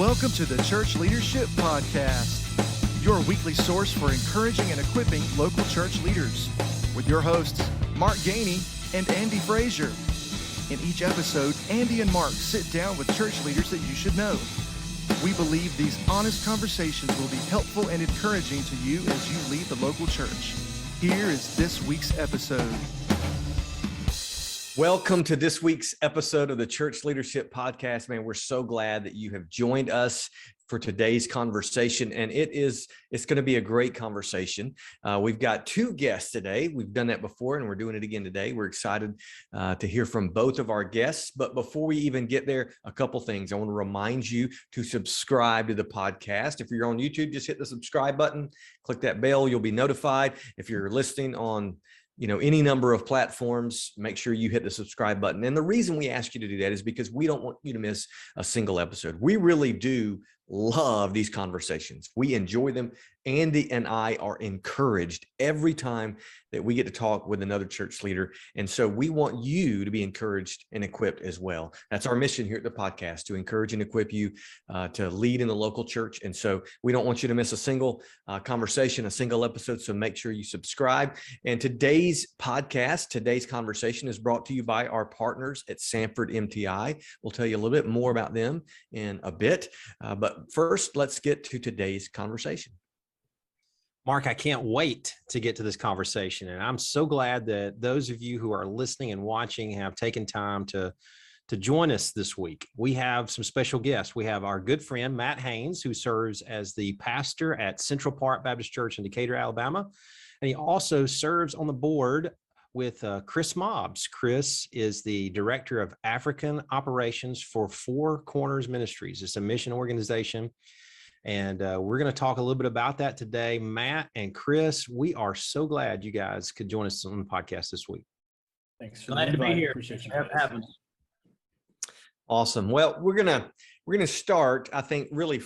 Welcome to the Church Leadership Podcast, your weekly source for encouraging and equipping local church leaders, with your hosts, Mark Gainey and Andy Frazier. In each episode, Andy and Mark sit down with church leaders that you should know. We believe these honest conversations will be helpful and encouraging to you as you lead the local church. Here is this week's episode. Welcome to this week's episode of the Church Leadership Podcast. Man, we're so glad that you have joined us for today's conversation, and it's going to be a great conversation. We've got two guests today. We've done that before, and we're doing it again today. We're excited to hear from both of our guests. But before we even get there, a couple things. I want to remind you to subscribe to the podcast. If you're on YouTube, just hit the subscribe button, click that bell. You'll be notified. If you're listening on any number of platforms, make sure you hit the subscribe button. And the reason we ask you to do that is because we don't want you to miss a single episode. We really do love these conversations. We enjoy them. Andy and I are encouraged every time that we get to talk with another church leader. And so we want you to be encouraged and equipped as well. That's our mission here at the podcast, to encourage and equip you to lead in the local church. And so we don't want you to miss a single conversation, a single episode. So make sure you subscribe. And today's conversation is brought to you by our partners at Sanford MTI. We'll tell you a little bit more about them in a bit. But first, let's get to today's conversation. Mark, I can't wait to get to this conversation. And I'm so glad that those of you who are listening and watching have taken time to join us this week. We have some special guests. We have our good friend, Matt Haines, who serves as the pastor at Central Park Baptist Church in Decatur, Alabama. And he also serves on the board with Kris Mobbs. Kris is the director of African operations for Four Corners Ministries. It's a mission organization. And we're going to talk a little bit about that today. Matt and Kris, we are so glad you guys could join us on the podcast this week. Thanks. Glad to be here. Appreciate you having us. Awesome. Well, we're gonna start. I think really,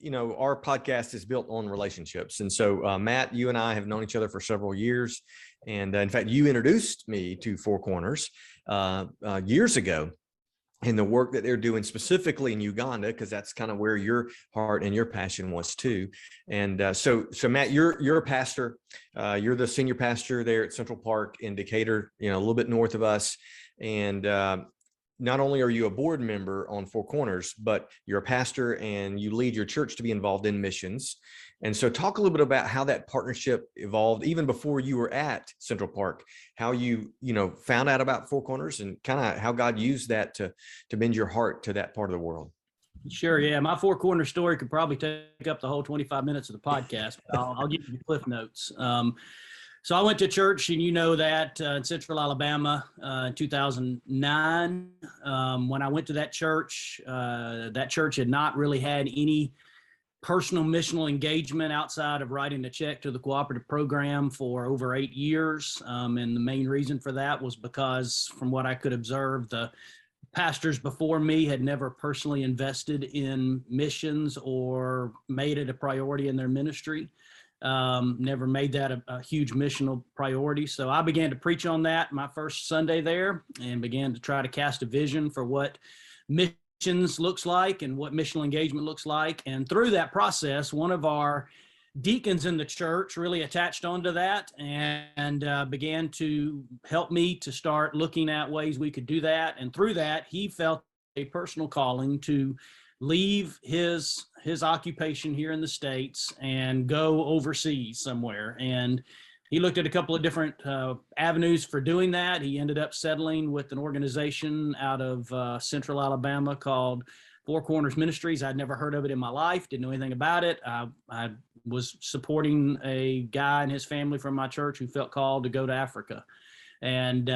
our podcast is built on relationships, and so Matt, you and I have known each other for several years, and in fact, you introduced me to Four Corners years ago. And the work that they're doing specifically in Uganda, because that's kind of where your heart and your passion was too. And so Matt, you're a pastor. You're the senior pastor there at Central Park in Decatur, a little bit north of us. And not only are you a board member on Four Corners, but you're a pastor and you lead your church to be involved in missions. And so talk a little bit about how that partnership evolved, even before you were at Central Park, how you found out about Four Corners and kind of how God used that to bend your heart to that part of the world. Sure, yeah. My Four Corners story could probably take up the whole 25 minutes of the podcast, but I'll give you the cliff notes. So I went to church, and that in Central Alabama in 2009. When I went to that church had not really had any personal missional engagement outside of writing a check to the cooperative program for over 8 years. And the main reason for that was because, from what I could observe, the pastors before me had never personally invested in missions or made it a priority in their ministry. Never made that a huge missional priority. So I began to preach on that my first Sunday there, and began to try to cast a vision for what missions looks like and what missional engagement looks like. And through that process, one of our deacons in the church really attached onto that and began to help me to start looking at ways we could do that. And through that, he felt a personal calling to leave his occupation here in the States and go overseas somewhere. And he looked at a couple of different avenues for doing that. He ended up settling with an organization out of Central Alabama called Four Corners Ministries. I'd never heard of it in my life, didn't know anything about it. I was supporting a guy and his family from my church who felt called to go to Africa. And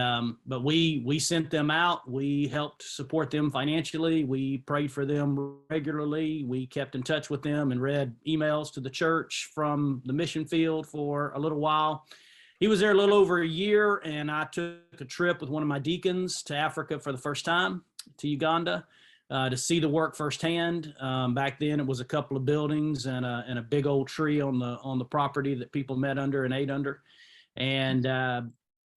but we sent them out. We helped support them financially. We prayed for them regularly. We kept in touch with them and read emails to the church from the mission field for a little while. He was there a little over a year, and I took a trip with one of my deacons to Africa for the first time, to Uganda, to see the work firsthand. Back then, it was a couple of buildings and a big old tree on the property that people met under and ate under. And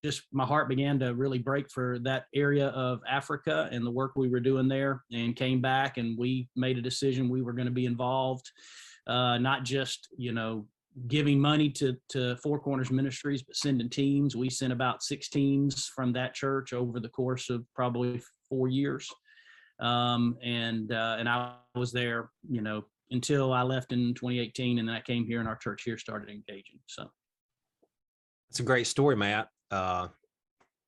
just my heart began to really break for that area of Africa and the work we were doing there, and came back and we made a decision we were going to be involved, not just, giving money to Four Corners Ministries, but sending teams. We sent about 6 teams from that church over the course of probably 4 years. And I was there, until I left in 2018, and then I came here and our church here started engaging. So it's a great story, Matt.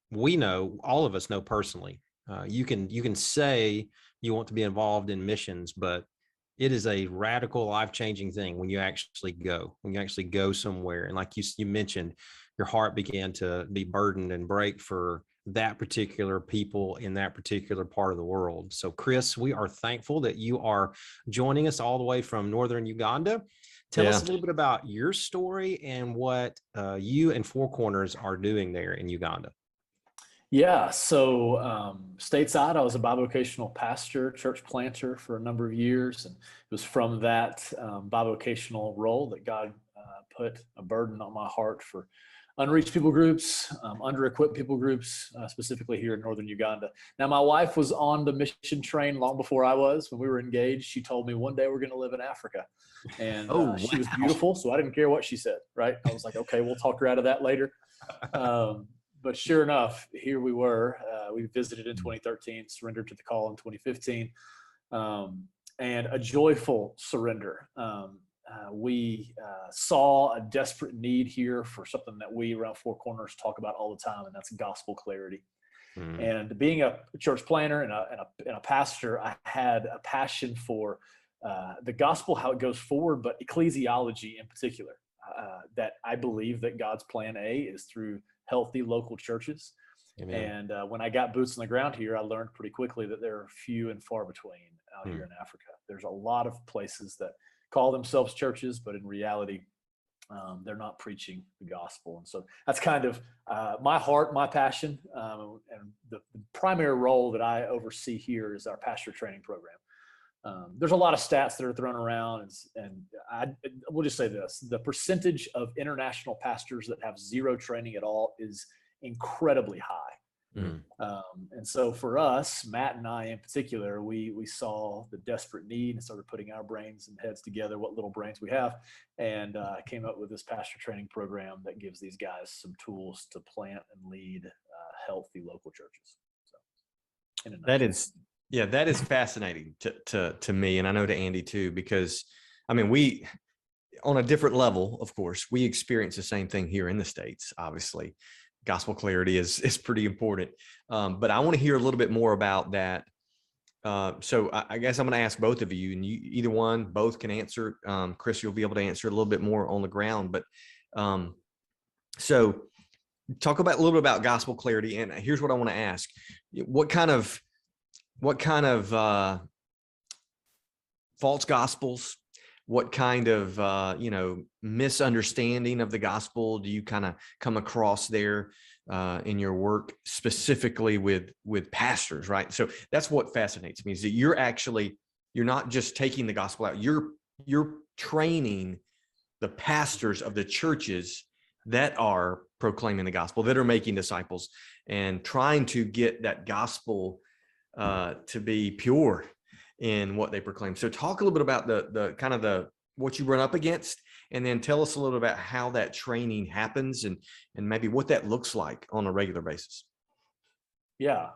We know, all of us know personally, you can say you want to be involved in missions, but it is a radical, life-changing thing when you actually go somewhere. And like you mentioned, your heart began to be burdened and break for that particular people in that particular part of the world. So Kris, we are thankful that you are joining us all the way from Northern Uganda. Tell us a little bit about your story and what you and Four Corners are doing there in Uganda. Yeah, so stateside, I was a bivocational pastor, church planter for a number of years. And it was from that bivocational role that God put a burden on my heart for unreached people groups, under-equipped people groups, specifically here in Northern Uganda. Now, my wife was on the mission train long before I was. When we were engaged, she told me one day we're going to live in Africa. And she was beautiful, so I didn't care what she said, right? I was like, okay, we'll talk her out of that later. But sure enough, here we were. We visited in 2013, surrendered to the call in 2015, and a joyful surrender. We saw a desperate need here for something that we around Four Corners talk about all the time, and that's gospel clarity. And being a church planner and a pastor, I had a passion for the gospel, how it goes forward, but ecclesiology in particular. That I believe that God's plan A is through healthy local churches. Amen. And when I got boots on the ground here, I learned pretty quickly that there are few and far between out here in Africa. There's a lot of places that call themselves churches, but in reality, they're not preaching the gospel. And so that's kind of my heart, my passion, and the primary role that I oversee here is our pastor training program. There's a lot of stats that are thrown around, and we'll just say this: the percentage of international pastors that have zero training at all is incredibly high. And so for us, Matt and I in particular, we saw the desperate need and started putting our brains and heads together, what little brains we have, and came up with this pastor training program that gives these guys some tools to plant and lead healthy local churches. So, that is fascinating to me, and I know to Andy too, because I mean, we, on a different level, of course, we experience the same thing here in the States. Obviously, gospel clarity is pretty important, but I want to hear a little bit more about that. So I guess I'm going to ask both of you, and either one, both can answer. Kris, you'll be able to answer a little bit more on the ground, but so talk about a little bit about gospel clarity. And here's what I want to ask: what kind of false gospels, what kind of misunderstanding of the gospel do you kind of come across there in your work, specifically with pastors, right? So that's what fascinates me, is that you're not just taking the gospel out, you're training the pastors of the churches that are proclaiming the gospel, that are making disciples, and trying to get that gospel to be pure in what they proclaim. So talk a little bit about the kind of what you run up against, and then tell us a little about how that training happens and maybe what that looks like on a regular basis. Yeah.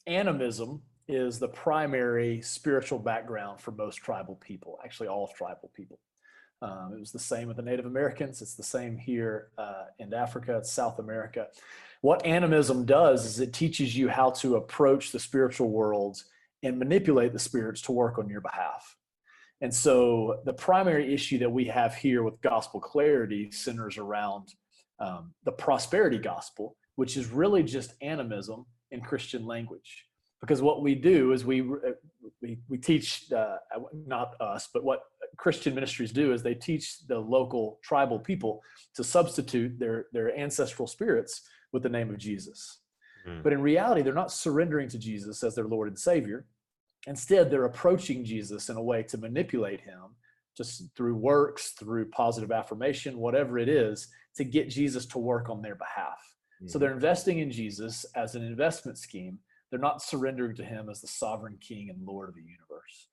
Animism is the primary spiritual background for most tribal people, actually all tribal people. It was the same with the Native Americans. It's the same here in Africa, it's South America. What animism does is it teaches you how to approach the spiritual world and manipulate the spirits to work on your behalf. And so the primary issue that we have here with gospel clarity centers around the prosperity gospel, which is really just animism in Christian language. Because what we do is we teach, not us, but what Christian ministries do is they teach the local tribal people to substitute their ancestral spirits with the name of Jesus. But in reality, they're not surrendering to Jesus as their Lord and Savior. Instead, they're approaching Jesus in a way to manipulate him, just through works, through positive affirmation, whatever it is, to get Jesus to work on their behalf. So they're investing in Jesus as an investment scheme. They're not surrendering to him as the sovereign king and Lord of the universe.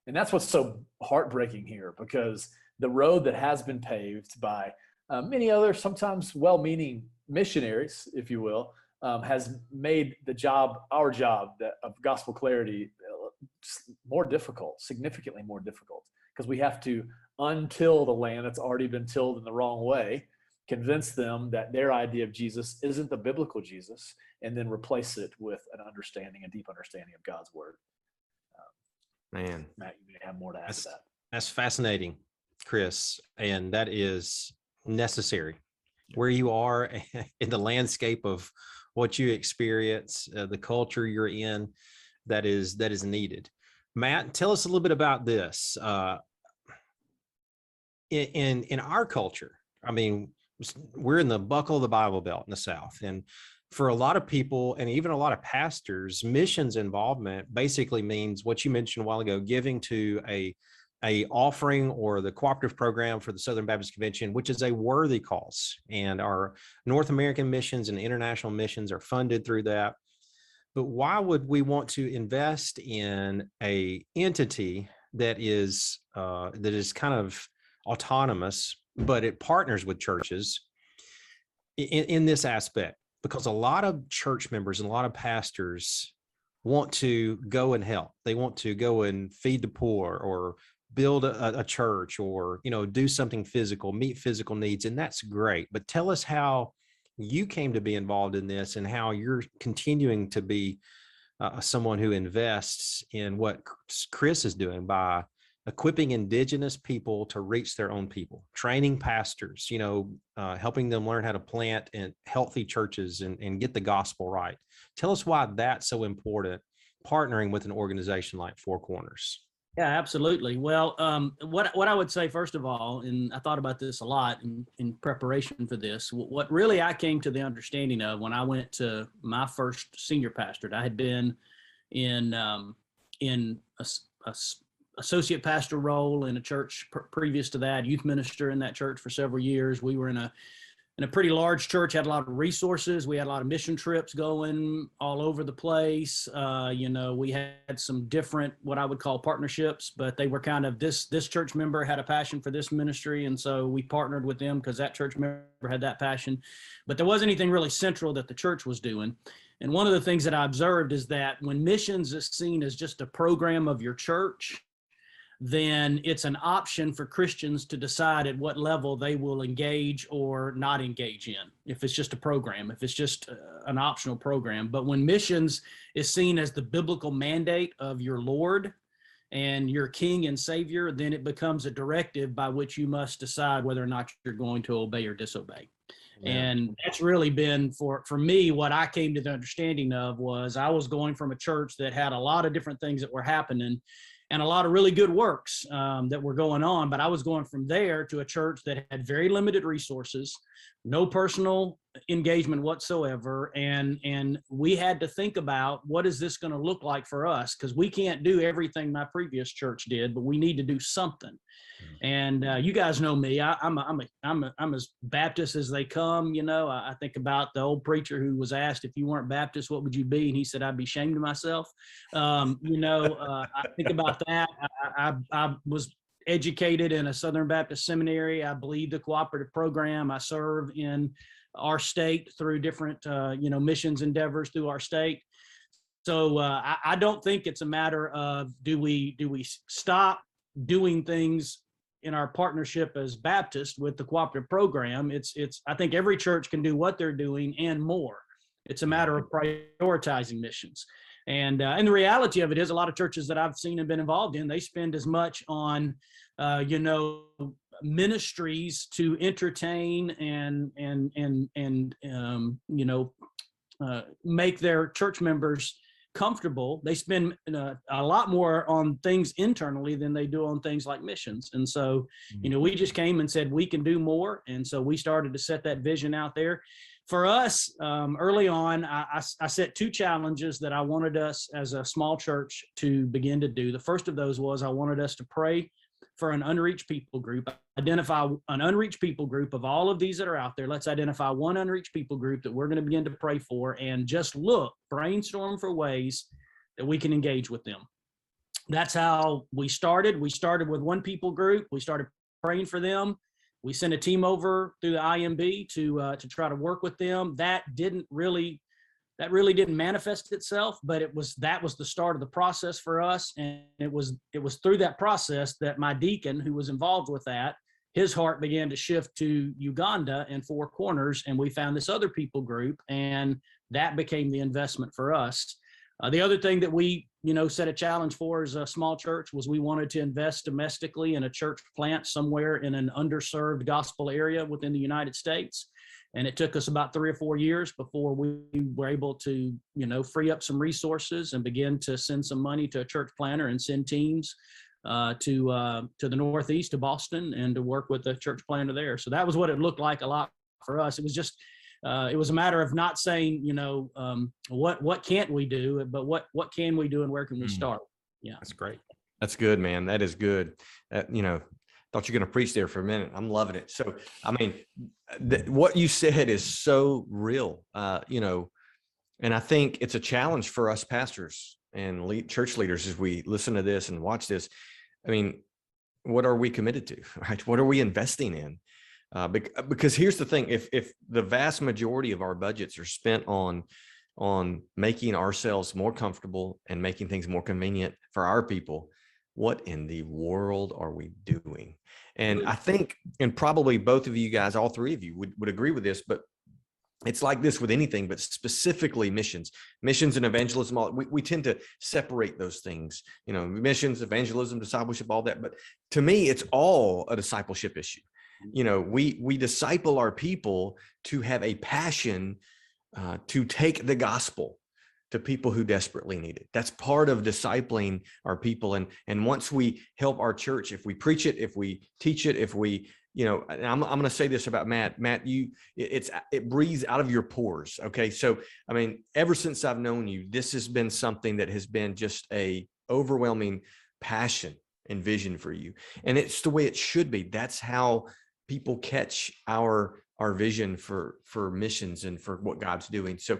And that's what's so heartbreaking here, because the road that has been paved by many other, sometimes well-meaning missionaries, if you will, has made our job of gospel clarity more difficult, significantly more difficult, because we have to untill the land that's already been tilled in the wrong way, convince them that their idea of Jesus isn't the biblical Jesus, and then replace it with a deep understanding of God's word. Man, Matt, you may have more to add to that. That's fascinating, Kris, and that is necessary. Where you are in the landscape of what you experience, the culture you're in, that is needed. Matt, tell us a little bit about this. In our culture, I mean, we're in the buckle of the Bible Belt in the South, and for a lot of people, and even a lot of pastors, missions involvement basically means what you mentioned a while ago: giving to a offering or the cooperative program for the Southern Baptist Convention, which is a worthy cause. And our North American missions and international missions are funded through that. But why would we want to invest in a entity that is kind of autonomous, but it partners with churches in this aspect? Because a lot of church members and a lot of pastors want to go and help. They want to go and feed the poor, or build a church, or, do something physical, meet physical needs. And that's great. But tell us how you came to be involved in this, and how you're continuing to be someone who invests in what Kris is doing by equipping indigenous people to reach their own people, training pastors, helping them learn how to plant and healthy churches and get the gospel right. Tell us why that's so important, partnering with an organization like Four Corners. Yeah, absolutely. Well, what I would say, first of all, and I thought about this a lot in preparation for this, what really I came to the understanding of when I went to my first senior pastorate. I had been in a associate pastor role in a church previous to that, youth minister in that church for several years. We were in a pretty large church, had a lot of resources. We had a lot of mission trips going all over the place. We had some different, what I would call partnerships, but they were kind of this church member had a passion for this ministry. And so we partnered with them because that church member had that passion, but there wasn't anything really central that the church was doing. And one of the things that I observed is that when missions is seen as just a program of your church, then it's an option for Christians to decide at what level they will engage or not engage in, if it's just a program, if it's just an optional program. But when missions is seen as the biblical mandate of your Lord and your King and Savior, then it becomes a directive by which you must decide whether or not you're going to obey or disobey. Yeah. And that's really been, for me, what I came to the understanding of was I was going from a church that had a lot of different things that were happening and a lot of really good works that were going on. But I was going from there to a church that had very limited resources, no personal engagement whatsoever. And we had to think about, what is this going to look like for us? Because we can't do everything my previous church did, but we need to do something. And you guys know me. I'm as Baptist as they come. I think about the old preacher who was asked, if you weren't Baptist, what would you be? And he said, I'd be ashamed of myself. I think about that. I was educated in a Southern Baptist seminary. I bleed the cooperative program. I serve in our state through different, missions endeavors through our state. So I don't think it's a matter of do we stop doing things in our partnership as Baptist with the cooperative program. I think every church can do what they're doing and more. It's a matter of prioritizing missions. And the reality of it is, a lot of churches that I've seen and been involved in, they spend as much on, ministries to entertain and make their church members comfortable. They spend a lot more on things internally than they do on things like missions. And so, we just came and said we can do more. And so we started to set that vision out there. For us, early on, I set two challenges that I wanted us as a small church to begin to do. The first of those was I wanted us to pray for an unreached people group, identify an unreached people group of all of these that are out there. Let's identify one unreached people group that we're going to begin to pray for, and just brainstorm for ways that we can engage with them. That's how we started. We started with one people group. We started praying for them. We sent a team over through the IMB to try to work with them. That really didn't manifest itself, but that was the start of the process for us. And it was through that process that my deacon, who was involved with that, his heart began to shift to Uganda and Four Corners, and we found this other people group, and that became the investment for us. The other thing that we, set a challenge for as a small church was we wanted to invest domestically in a church plant somewhere in an underserved gospel area within the United States. And it took us about 3 or 4 years before we were able to, free up some resources and begin to send some money to a church planter and send teams to the Northeast, to Boston, and to work with the church planter there. So that was what it looked like a lot for us. It was just, it was a matter of not saying, what can't we do, but what can we do and where can we start? Yeah, that's great. That's good, man. That is good. Thought you were going to preach there for a minute. I'm loving it. So, I mean, what you said is so real, and I think it's a challenge for us pastors and church leaders as we listen to this and watch this. I mean, what are we committed to, right? What are we investing in? Because here's the thing, if the vast majority of our budgets are spent on making ourselves more comfortable and making things more convenient for our people, what in the world are we doing? And I think, and probably both of you guys, all three of you would agree with this, but it's like this with anything, but specifically missions and evangelism. We tend to separate those things, missions, evangelism, discipleship, all that. But to me, it's all a discipleship issue. We disciple our people to have a passion to take the gospel to people who desperately need it. That's part of discipling our people. And once we help our church, if we preach it, if we teach it, if we, and I'm going to say this about Matt, it breathes out of your pores. Okay. So, I mean, ever since I've known you, this has been something that has been just a overwhelming passion and vision for you. And it's the way it should be. That's how people catch our vision for missions and for what God's doing. So,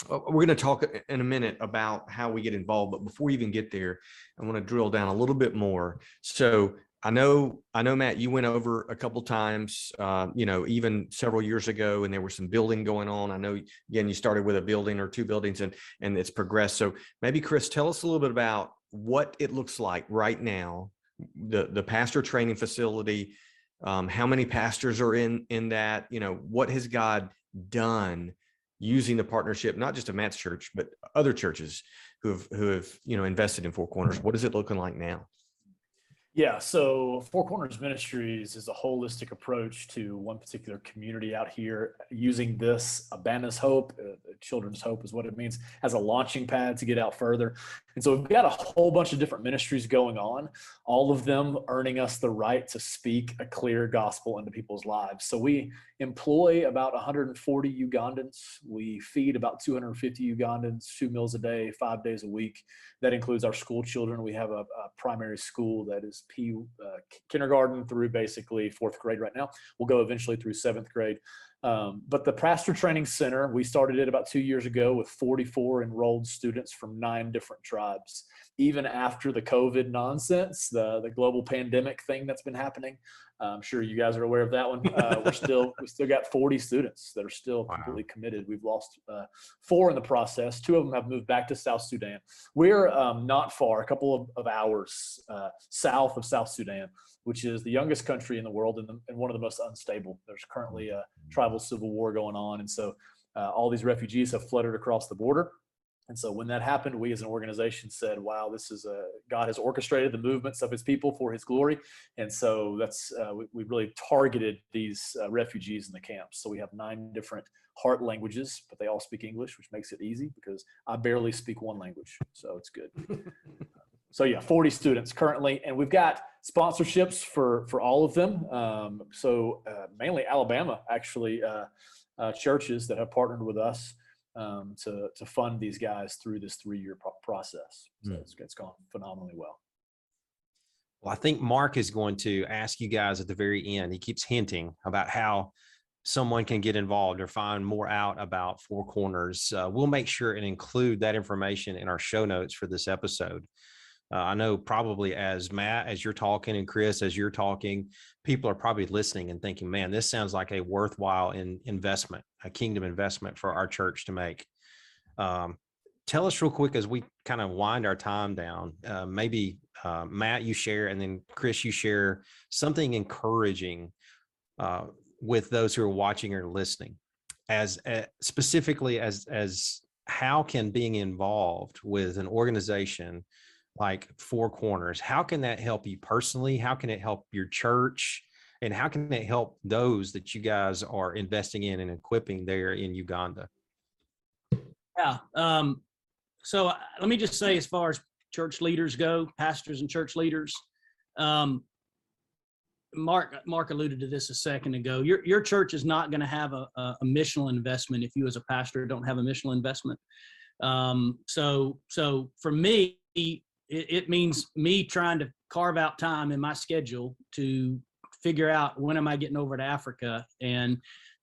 we're going to talk in a minute about how we get involved, but before we even get there, I want to drill down a little bit more. So I know, Matt, you went over a couple times, even several years ago, and there was some building going on. I know, again, you started with a building or 2 buildings and it's progressed. So maybe Kris, tell us a little bit about what it looks like right now, the pastor training facility, how many pastors are in that, what has God done using the partnership, not just of Matt's church, but other churches who have invested in Four Corners. What is it looking like now? Yeah, so Four Corners Ministries is a holistic approach to one particular community out here, using this Abana's Hope, Children's Hope is what it means, as a launching pad to get out further. And so we've got a whole bunch of different ministries going on, all of them earning us the right to speak a clear gospel into people's lives. So we employ about 140 Ugandans. We feed about 250 Ugandans, 2 meals a day, 5 days a week. That includes our school children. We have a primary school that is kindergarten through basically 4th grade right now. We'll go eventually through 7th grade. But the Pastor Training Center, we started it about 2 years ago with 44 enrolled students from 9 different tribes. Even after the COVID nonsense, the global pandemic thing that's been happening, I'm sure you guys are aware of that one. We still got 40 students that are still completely committed. We've lost 4 in the process. 2 of them have moved back to South Sudan. We're not far, a couple of hours south of South Sudan, which is the youngest country in the world and one of the most unstable. There's currently a tribal civil war going on. And so all these refugees have flooded across the border. And so when that happened, we as an organization said, wow, this is God has orchestrated the movements of his people for his glory. And so that's we really targeted these refugees in the camps. So we have 9 different heart languages, but they all speak English, which makes it easy because I barely speak one language. So it's good. So yeah, 40 students currently, and we've got sponsorships for all of them. Mainly Alabama, actually, churches that have partnered with us to fund these guys through this 3-year process. So it's gone phenomenally well. Well, I think Mark is going to ask you guys at the very end. He keeps hinting about how someone can get involved or find more out about Four Corners. We'll make sure and include that information in our show notes for this episode. I know probably as Matt, as you're talking, and Kris, as you're talking, people are probably listening and thinking, man, this sounds like a worthwhile investment, a kingdom investment for our church to make. Tell us real quick as we kind of wind our time down, maybe Matt, you share, and then Kris, you share something encouraging with those who are watching or listening, as specifically as how can being involved with an organization like Four Corners, how can that help you personally? How can it help your church? And how can it help those that you guys are investing in and equipping there in Uganda? Yeah. So let me just say, as far as church leaders go, pastors and church leaders, Mark alluded to this a second ago. Your church is not going to have a missional investment if you as a pastor don't have a missional investment. So for me, it means me trying to carve out time in my schedule to figure out when am I getting over to Africa and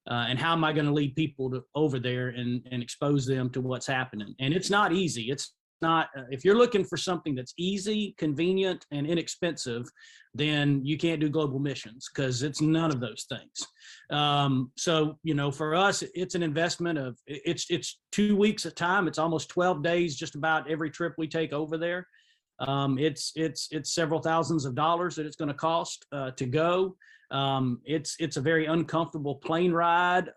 how am I going to lead people over there and expose them to what's happening. And it's not easy. It's not, if you're looking for something that's easy, convenient, and inexpensive, then you can't do global missions, because it's none of those things. So, for us, it's an investment of, it's 2 weeks at a time. It's almost 12 days, just about every trip we take over there. It's several thousands of dollars that it's going to cost to go. It's a very uncomfortable plane ride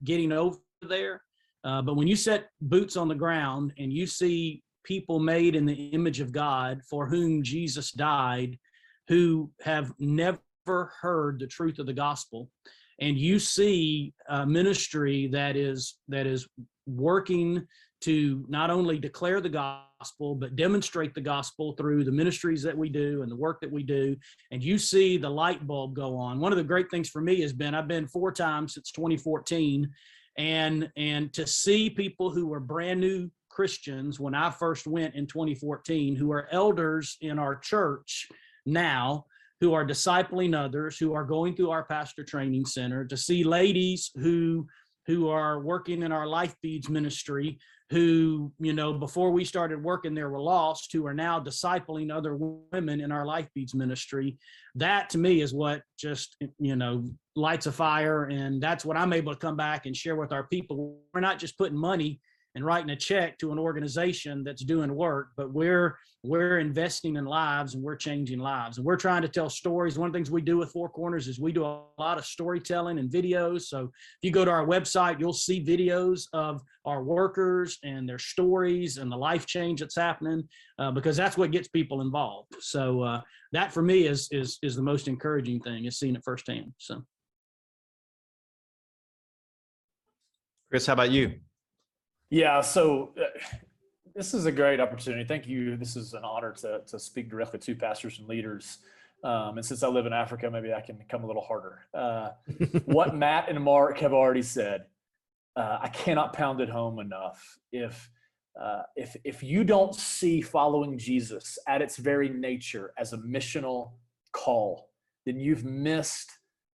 getting over there. But when you set boots on the ground and you see people made in the image of God for whom Jesus died, who have never heard the truth of the gospel, and you see a ministry that is working to not only declare the gospel, but demonstrate the gospel through the ministries that we do and the work that we do, and you see the light bulb go on. One of the great things for me has been, I've been 4 times since 2014, and to see people who were brand new Christians when I first went in 2014, who are elders in our church now, who are discipling others, who are going through our pastor training center, to see ladies who are working in our Life Beads ministry, who, before we started working there were lost, who are now discipling other women in our Life Beads ministry. That to me is what just, lights a fire. And that's what I'm able to come back and share with our people. We're not just putting money and writing a check to an organization that's doing work, but we're investing in lives, and we're changing lives, and we're trying to tell stories. One of the things we do with Four Corners is we do a lot of storytelling and videos. So if you go to our website, you'll see videos of our workers and their stories and the life change that's happening, because that's what gets people involved. So that for me is the most encouraging thing, is seeing it firsthand. So, Kris, how about you? Yeah, so this is a great opportunity. Thank you. This is an honor to speak directly to pastors and leaders. And since I live in Africa, maybe I can come a little harder. What Matt and Mark have already said, I cannot pound it home enough. If you don't see following Jesus at its very nature as a missional call, then you've missed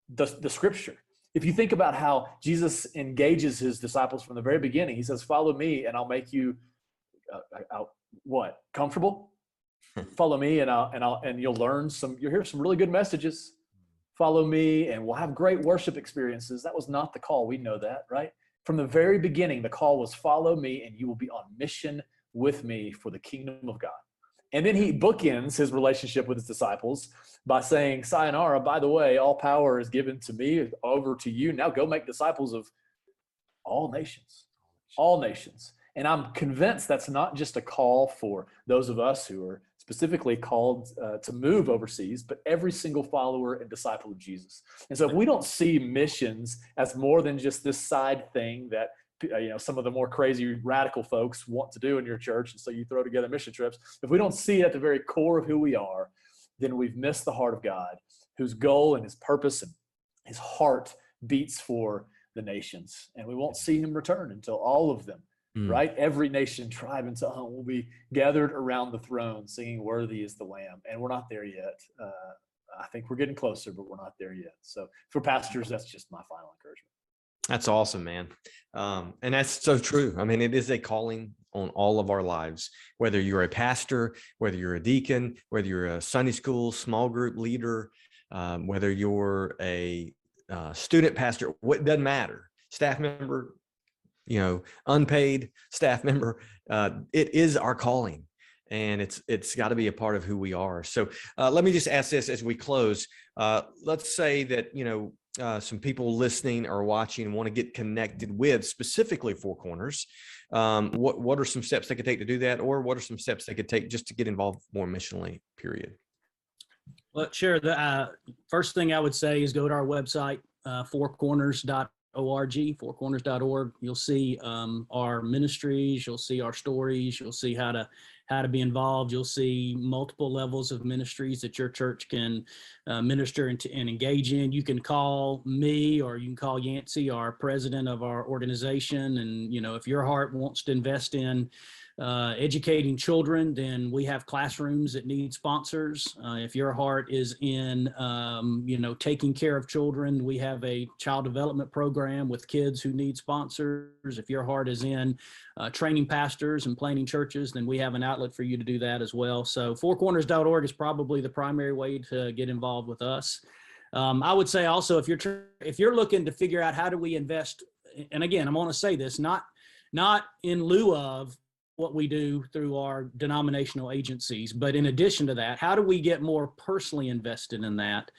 the scripture. If you think about how Jesus engages his disciples from the very beginning, he says, "Follow me, and I'll make you comfortable. Follow me, and you'll learn you'll hear some really good messages. Follow me, and we'll have great worship experiences." That was not the call. We know that, right? From the very beginning, the call was, "Follow me, and you will be on mission with me for the kingdom of God." And then he bookends his relationship with his disciples by saying, "Sayonara, by the way, all power is given to me, over to you. Now go make disciples of all nations." All nations. And I'm convinced that's not just a call for those of us who are specifically called to move overseas, but every single follower and disciple of Jesus. And so if we don't see missions as more than just this side thing that some of the more crazy radical folks want to do in your church, and so you throw together mission trips, if we don't see it at the very core of who we are, then we've missed the heart of God, whose goal and his purpose and his heart beats for the nations. And we won't see him return until all of them right? Every nation, tribe, and tongue will be gathered around the throne singing "Worthy is the Lamb." And we're not there yet. I think we're getting closer, but we're not there yet. So for pastors, that's just my final encouragement. That's awesome, man. And that's so true. I mean, it is a calling on all of our lives, whether you're a pastor, whether you're a deacon, whether you're a Sunday school, small group leader, whether you're a student pastor, what doesn't matter, staff member, unpaid staff member, it is our calling. And it's got to be a part of who we are. So let me just ask this as we close. Let's say that, some people listening or watching want to get connected with specifically Four Corners. What are some steps they could take to do that? Or what are some steps they could take just to get involved more missionally, period? Well, sure. The first thing I would say is go to our website, fourcorners.org, fourcorners.org. You'll see our ministries. You'll see our stories. You'll see how to be involved. You'll see multiple levels of ministries that your church can minister and engage in. You can call me, or you can call Yancey, our president of our organization. And, if your heart wants to invest in educating children, then we have classrooms that need sponsors. If your heart is in, taking care of children, we have a child development program with kids who need sponsors. If your heart is in training pastors and planting churches, then we have an outlet for you to do that as well. So fourcorners.org is probably the primary way to get involved with us. I would say also, if you're looking to figure out how do we invest, and again, I'm going to say this, not in lieu of what we do through our denominational agencies, but in addition to that, how do we get more personally invested in that?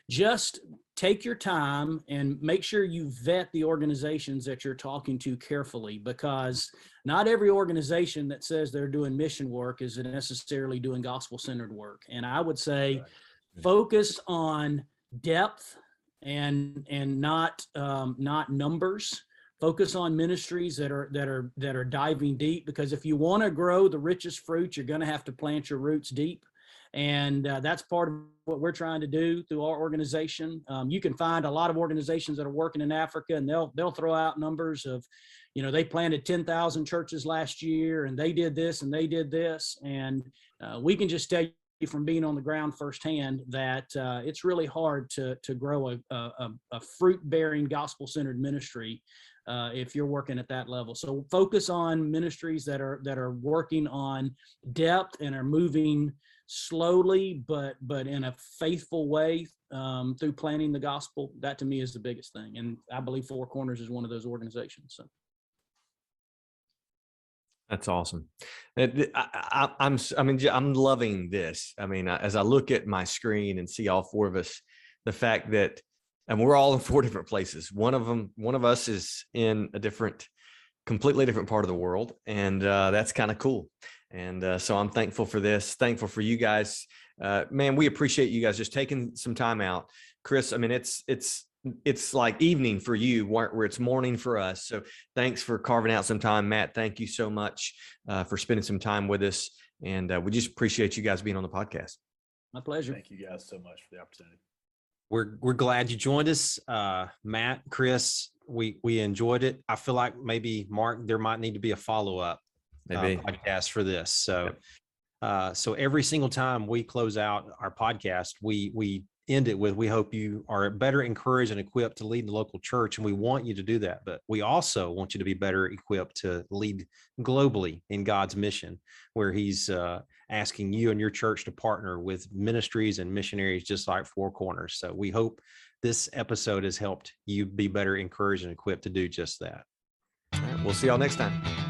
Just take your time and make sure you vet the organizations that you're talking to carefully, because not every organization that says they're doing mission work is necessarily doing gospel-centered work. And I would say focus on depth and not numbers. Focus on ministries that are diving deep, because if you want to grow the richest fruit, you're going to have to plant your roots deep. And that's part of what we're trying to do through our organization. You can find a lot of organizations that are working in Africa, and they'll throw out numbers of, they planted 10,000 churches last year, and they did this and they did this. And we can just tell you from being on the ground firsthand that it's really hard to grow a fruit-bearing, gospel-centered ministry if you're working at that level. So focus on ministries that are working on depth and are moving slowly, but in a faithful way through planting the gospel. That to me is the biggest thing. And I believe Four Corners is one of those organizations. So. That's awesome. I'm loving this. I mean, as I look at my screen and see all four of us, the fact that, and we're all in four different places. One of us is in a completely different part of the world. And that's kind of cool. And so I'm thankful for this, thankful for you guys. Man, we appreciate you guys just taking some time out. Kris, I mean, it's like evening for you where it's morning for us. So thanks for carving out some time. Matt, thank you so much for spending some time with us. And we just appreciate you guys being on the podcast. My pleasure. Thank you guys so much for the opportunity. We're glad you joined us, Matt, Kris. We enjoyed it. I feel like maybe, Mark, there might need to be a follow-up podcast for this. So, so every single time we close out our podcast, we end it with, we hope you are better encouraged and equipped to lead the local church. And we want you to do that, but we also want you to be better equipped to lead globally in God's mission, where he's asking you and your church to partner with ministries and missionaries just like Four Corners. So we hope this episode has helped you be better encouraged and equipped to do just that. All right, we'll see y'all next time.